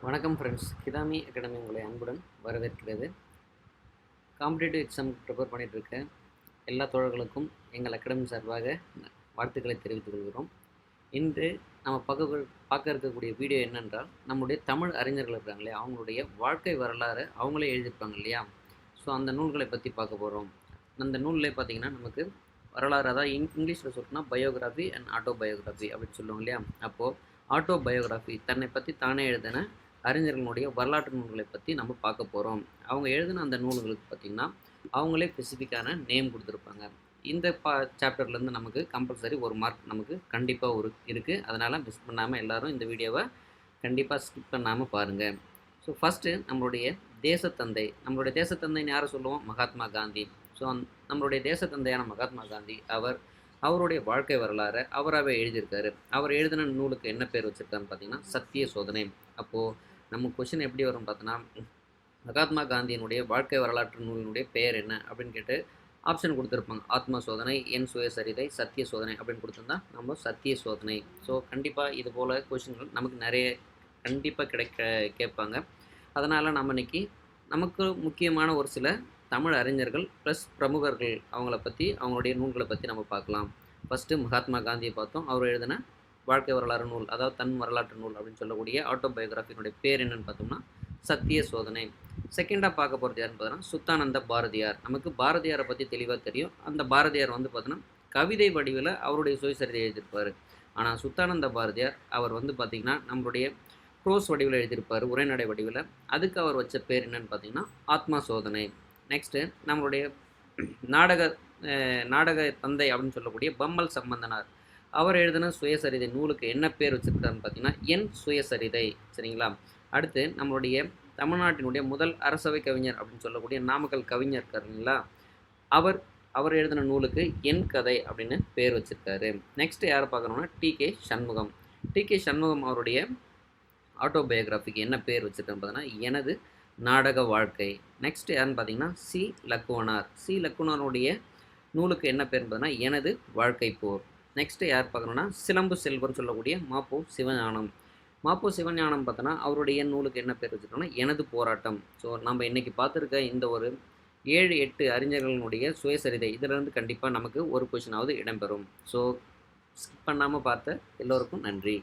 வணக்கம் friends, கிதாமி academy உங்களை அன்புடன் வரவேற்கிறது. காம்படிட்டிவ் எக்ஸாம் ப்ரிப்பேர் பண்ணிகிட்ருக்க எல்லா தோழர்களுக்கும் எங்கள் அகாடமி சார்பாக வாழ்த்துக்களை தெரிவித்துக் கொள்கிறோம். இன்று நம்ம பார்க்க இருக்கக்கூடிய வீடியோ என்னென்றால், நம்முடைய தமிழ் அறிஞர்கள் இருக்காங்க இல்லையா, அவங்களுடைய வாழ்க்கை வரலாறு அவங்களே எழுதியிருப்பாங்க இல்லையா. ஸோ அந்த நூல்களை பற்றி பார்க்க போகிறோம். அந்த நூலில் பார்த்திங்கன்னா நமக்கு வரலாறு, அதாவது இங்கிலீஷில் சொல்லணும்னா பயோகிராஃபி அண்ட் ஆட்டோபயோகிராஃபி அப்படின்னு சொல்லுவோம் இல்லையா. அப்போது ஆட்டோபயோகிராஃபி, தன்னை பற்றி தானே எழுதின அறிஞர்களுடைய வரலாற்று நூல்களை பற்றி நம்ம பார்க்க போகிறோம். அவங்க எழுதின அந்த நூல்களுக்கு பார்த்திங்கன்னா அவங்களே ஸ்பெசிஃபிக்கான நேம் கொடுத்துருப்பாங்க. இந்த சாப்டர்லேருந்து நமக்கு கம்பல்சரி ஒரு மார்க் நமக்கு கண்டிப்பாக இருக்குது. அதனால் மிஸ் பண்ணாமல் எல்லோரும் இந்த வீடியோவை கண்டிப்பாக ஸ்கிப் பண்ணாமல் பாருங்கள். ஸோ ஃபஸ்ட்டு நம்மளுடைய தேசத்தந்தைன்னு யாரை சொல்லுவோம்? மகாத்மா காந்தி. ஸோ நம்மளுடைய தேசத்தந்தையான மகாத்மா காந்தி அவருடைய வாழ்க்கை வரலாறு அவராகவே எழுதியிருக்காரு. அவர் எழுதின நூலுக்கு என்ன பேர் வச்சுருக்காருன்னு பார்த்தீங்கன்னா சத்திய சோதனை. அப்போது நம்ம கொஷின் எப்படி வரும் பார்த்தோன்னா, மகாத்மா காந்தியினுடைய வாழ்க்கை வரலாற்று நூலினுடைய பெயர் என்ன அப்படின்னு கேட்டு ஆப்ஷன் கொடுத்துருப்பாங்க. ஆத்ம சோதனை, என் சுயசரிதை, சத்திய சோதனை அப்படின்னு கொடுத்துருந்தா நம்ம சத்திய சோதனை. ஸோ கண்டிப்பாக இது போல் கொஷின்கள் நமக்கு நிறைய கண்டிப்பாக கேட்பாங்க. அதனால் நம்ம இன்றைக்கி நமக்கு முக்கியமான ஒரு சில தமிழ் அறிஞர்கள் ப்ளஸ் பிரமுகர்கள் அவங்களுடைய நூல்களை பற்றி நம்ம பார்க்கலாம். ஃபஸ்ட்டு மகாத்மா காந்தியை பார்த்தோம். அவர் எழுதின வாழ்க்கை வரலாறு நூல், அதாவது தன் வரலாற்று நூல் அப்படின்னு சொல்லக்கூடிய ஆட்டோபயோகிராஃபியினுடைய பேர் என்னென்னு பார்த்தோம்னா சத்திய சோதனை. செகண்டாக பார்க்க போகிறது யாருன்னு பார்த்தோன்னா சுத்தானந்த பாரதியார். நமக்கு பாரதியாரை பற்றி தெளிவாக தெரியும். அந்த பாரதியார் பார்த்தோன்னா கவிதை வடிவில் அவருடைய சுயசரிதை எழுதியிருப்பார். ஆனால் சுத்தானந்த பாரதியார் அவர் பார்த்திங்கன்னா நம்மளுடைய ப்ரோஸ் வடிவில் எழுதியிருப்பார், உரைநடை வடிவில். அதுக்கு அவர் வச்ச பேர் என்னென்னு பார்த்தீங்கன்னா ஆத்மா சோதனை. நெக்ஸ்ட்டு நம்மளுடைய நாடக தந்தை அப்படின்னு சொல்லக்கூடிய பம்மல் சம்பந்தனார், அவர் எழுதின சுயசரிதை நூலுக்கு என்ன பேர் வச்சுருக்காருன்னு பார்த்தீங்கன்னா என் சுயசரிதை. சரிங்களா. அடுத்து நம்மளுடைய தமிழ்நாட்டினுடைய முதல் அரசவை கவிஞர் அப்படின்னு சொல்லக்கூடிய நாமக்கல் கவிஞர் இருக்காருங்களா, அவர் எழுதின நூலுக்கு என் கதை அப்படின்னு பேர் வச்சுருக்காரு. நெக்ஸ்ட்டு யாரை பார்க்கணுன்னா டி.கே. சண்முகம் அவருடைய ஆட்டோபயோகிராஃபிக்கு என்ன பேர் வச்சுருக்காருன்னு பார்த்தீங்கன்னா எனது நாடக வாழ்க்கை. நெக்ஸ்ட் யாருன்னு பார்த்தீங்கன்னா சி லக்குவனாருடைய நூலுக்கு என்ன பேர்னு பார்த்தீங்கன்னா எனது வாழ்க்கை போர். நெக்ஸ்ட்டு யார் பார்க்கணுன்னா சிலம்பு செல்வர்னு சொல்லக்கூடிய மாப்போ சிவஞானம் பார்த்தோன்னா அவருடைய நூலுக்கு என்ன பேர் வச்சுருக்கோன்னா எனது போராட்டம். ஸோ நம்ம இன்றைக்கி பார்த்துருக்க இந்த ஒரு 7-8 அறிஞர்களுடைய சுயசரிதை இதிலிருந்து கண்டிப்பாக நமக்கு ஒரு கொஷினாவது இடம்பெறும். ஸோ ஸ்கிப் பண்ணாமல் பார்த்த எல்லோருக்கும் நன்றி.